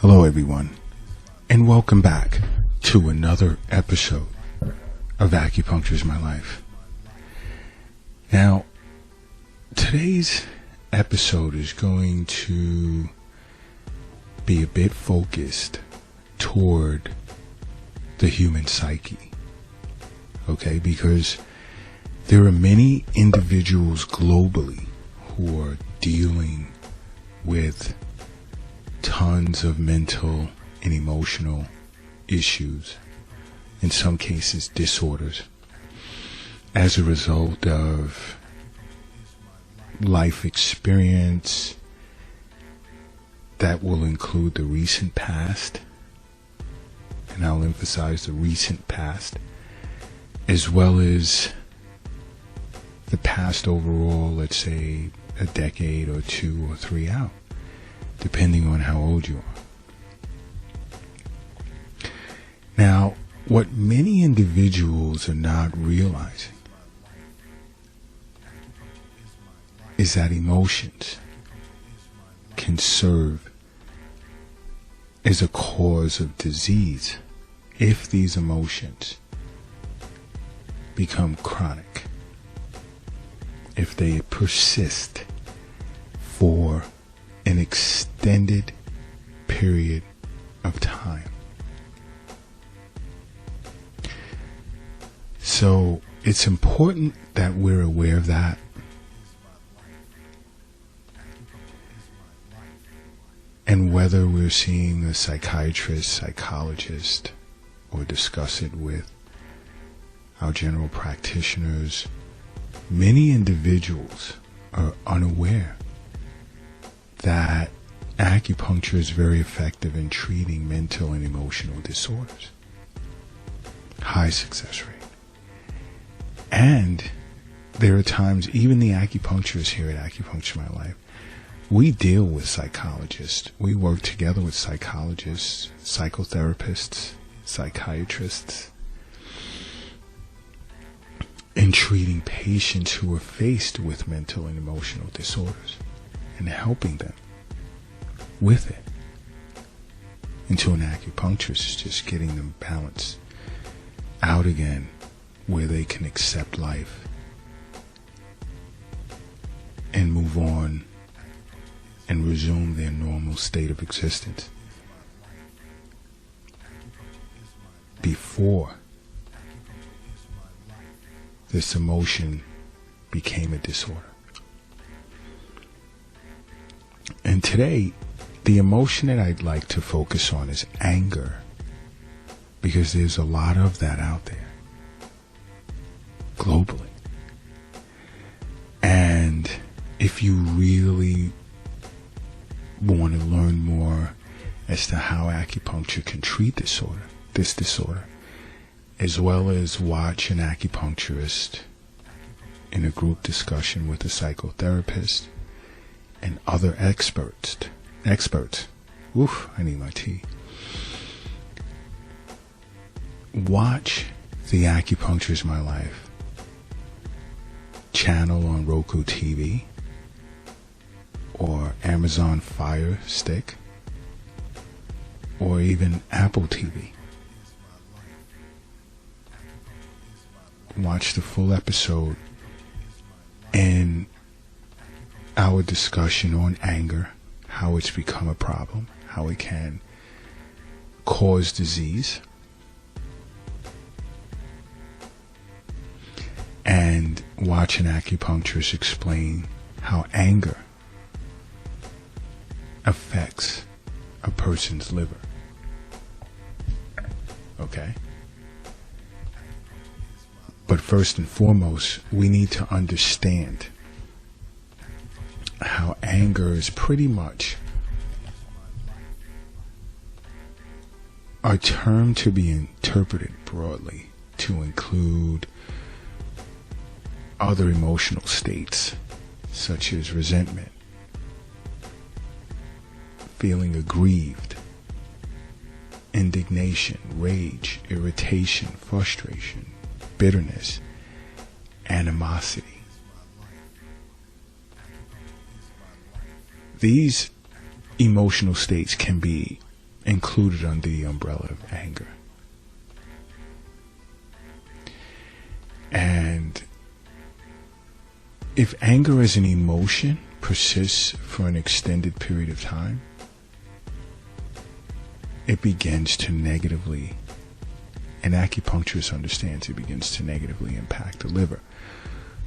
Hello everyone, and welcome back to another episode of Acupuncture is My Life. Now, today's episode is going to be a bit focused toward the human psyche, okay? Because there are many individuals globally who are dealing with tons of mental and emotional issues, in some cases disorders, as a result of life experience that will include the recent past, and I'll emphasize the recent past, as well as the past overall, let's say a decade or 2 or 3 out, depending on how old you are. Now, what many individuals are not realizing is that emotions can serve as a cause of disease if these emotions become chronic, if they persist for an extended period of time. So it's important that we're aware of that. And whether we're seeing a psychiatrist, psychologist, or discuss it with our general practitioners, many individuals are unaware that acupuncture is very effective in treating mental and emotional disorders. High success rate. And there are times, even the acupuncturists here at Acupuncture My Life, we deal with psychologists. We work together with psychologists, psychotherapists, psychiatrists, in treating patients who are faced with mental and emotional disorders, and helping them with it, until an acupuncturist is just getting them balanced out again, where they can accept life and move on and resume their normal state of existence before this emotion became a disorder. And today, the emotion that I'd like to focus on is anger, because there's a lot of that out there globally. And if you really want to learn more as to how acupuncture can treat this disorder, as well as watch an acupuncturist in a group discussion with a psychotherapist and other experts. Oof, I need my tea. Watch the Acupuncture is My Life channel on Roku TV or Amazon Fire Stick or even Apple TV. Watch the full episode and our discussion on anger, how it's become a problem, how it can cause disease, and watch an acupuncturist explain how anger affects a person's liver. Okay? But first and foremost, we need to understand how anger is pretty much a term to be interpreted broadly to include other emotional states such as resentment, feeling aggrieved, indignation, rage, irritation, frustration, bitterness, animosity. These emotional states can be included under the umbrella of anger. And if anger as an emotion persists for an extended period of time, it begins to negatively, and acupuncturists understand it begins to negatively impact the liver,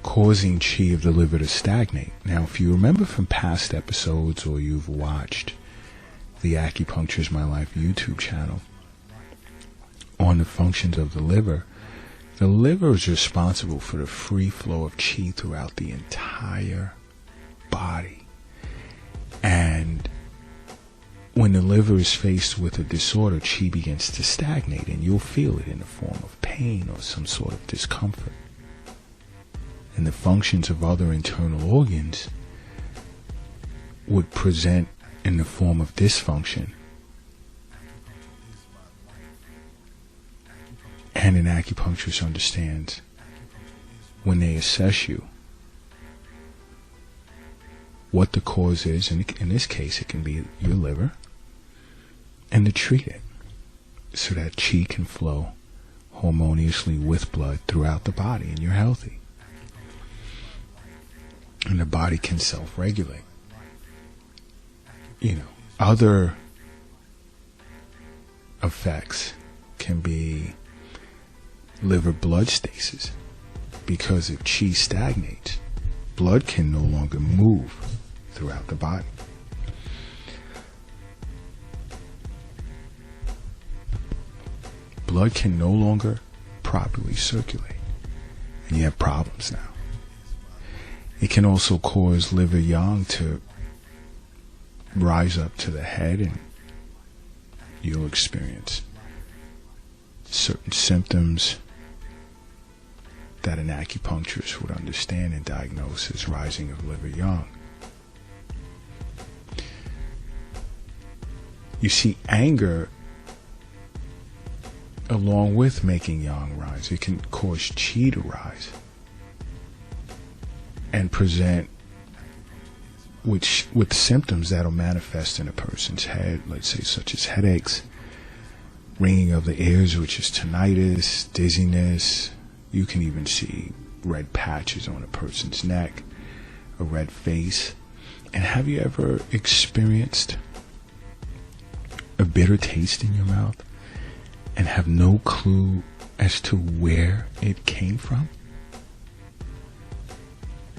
causing chi of the liver to stagnate. Now, if you remember from past episodes, or you've watched the Acupuncture is My Life YouTube channel on the functions of the liver is responsible for the free flow of chi throughout the entire body. And when the liver is faced with a disorder, chi begins to stagnate, and you'll feel it in the form of pain or some sort of discomfort. And the functions of other internal organs would present in the form of dysfunction. And an acupuncturist understands, when they assess you, what the cause is, and in this case it can be your liver, and to treat it so that chi can flow harmoniously with blood throughout the body, and you're healthy. And the body can self-regulate. Other effects can be liver blood stasis, because if chi stagnates, blood can no longer move throughout the body. Blood can no longer properly circulate, and you have problems now. It can also cause liver yang to rise up to the head, and you'll experience certain symptoms that an acupuncturist would understand and diagnose as rising of liver yang. You see, anger, along with making yang rise, it can cause chi to rise and present with symptoms that'll manifest in a person's head, let's say such as headaches, ringing of the ears, which is tinnitus, dizziness. You can even see red patches on a person's neck, a red face. And have you ever experienced a bitter taste in your mouth and have no clue as to where it came from?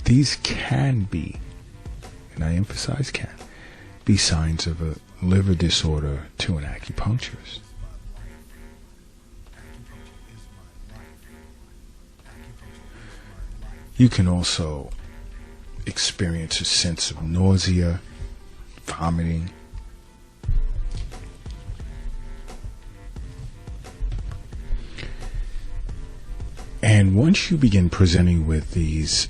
These can be, and I emphasize can, be signs of a liver disorder to an acupuncturist. You can also experience a sense of nausea, vomiting, and once you begin presenting with these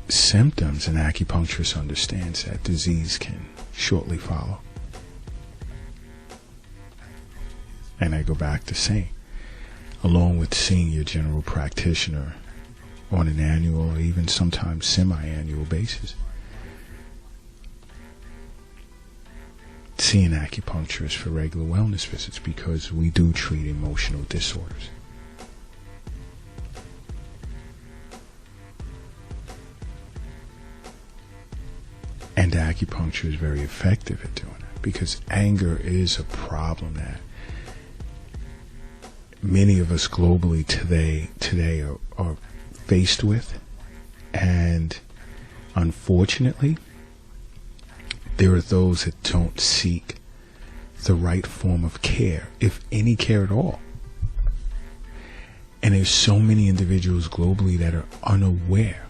symptoms, an acupuncturist understands that disease can shortly follow. And I go back to saying, along with seeing your general practitioner on an annual or even sometimes semi-annual basis, see an acupuncturist for regular wellness visits, because we do treat emotional disorders. And acupuncture is very effective at doing it, because anger is a problem that many of us globally today are faced with. And unfortunately, there are those that don't seek the right form of care, if any care at all. And there's so many individuals globally that are unaware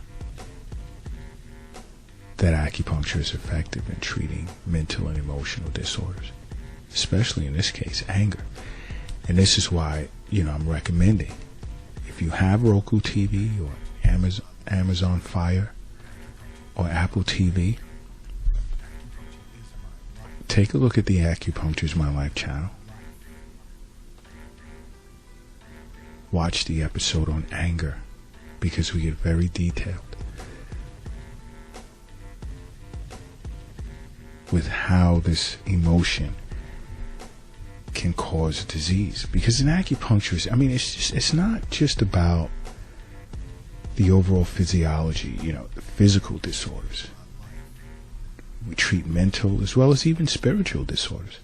that acupuncture is effective in treating mental and emotional disorders, especially in this case, anger. And this is why, I'm recommending, if you have Roku TV or Amazon Fire or Apple TV, take a look at the Acupuncture is My Life channel. Watch the episode on anger, because we get very detailed with how this emotion can cause disease. Because an acupuncturist, I mean, it's not just about the overall physiology, the physical disorders. We treat mental as well as even spiritual disorders.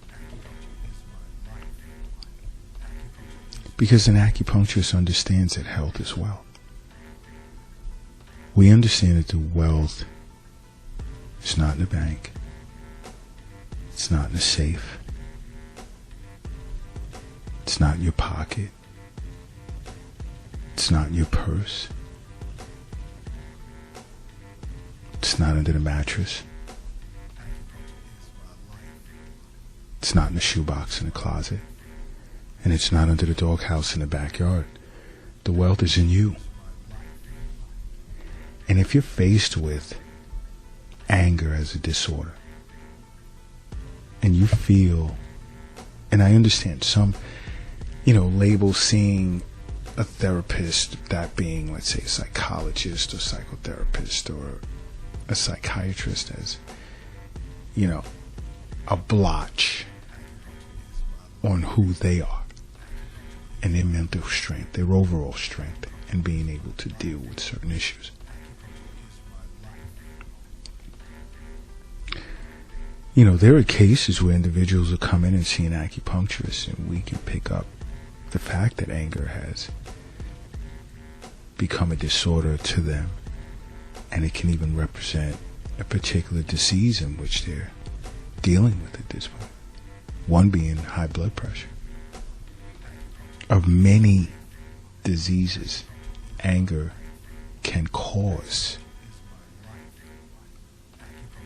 Because an acupuncturist understands that health is wealth. We understand that the wealth is not in the bank. It's not in the safe. It's not in your pocket. It's not in your purse. It's not under the mattress. It's not in the shoebox in the closet. And it's not under the doghouse in the backyard. The wealth is in you. And if you're faced with anger as a disorder, and you feel, and I understand some, label seeing a therapist, that being, let's say, a psychologist or psychotherapist or a psychiatrist, as, a blotch on who they are and their mental strength, their overall strength, and being able to deal with certain issues. There are cases where individuals will come in and see an acupuncturist, and we can pick up the fact that anger has become a disorder to them, and it can even represent a particular disease in which they're dealing with at this point. One being high blood pressure. Of many diseases, anger can cause.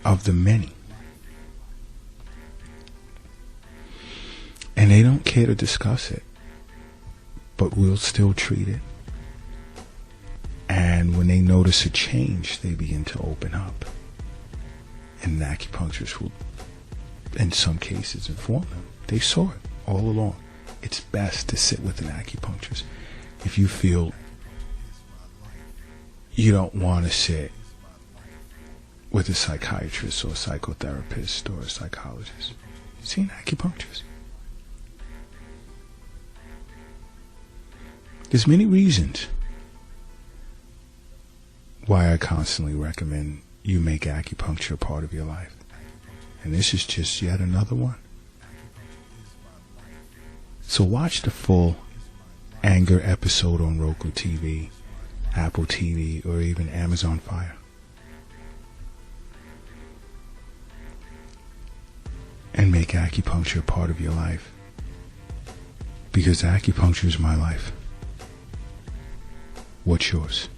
Of the many. And they don't care to discuss it, but we'll still treat it. And when they notice a change, they begin to open up. And the acupuncturist will, in some cases, inform them. They saw it all along. It's best to sit with an acupuncturist. If you feel you don't want to sit with a psychiatrist or a psychotherapist or a psychologist, see an acupuncturist. There's many reasons why I constantly recommend you make acupuncture a part of your life. And this is just yet another one. So watch the full anger episode on Roku TV, Apple TV, or even Amazon Fire. And make acupuncture a part of your life. Because acupuncture is my life. What's yours?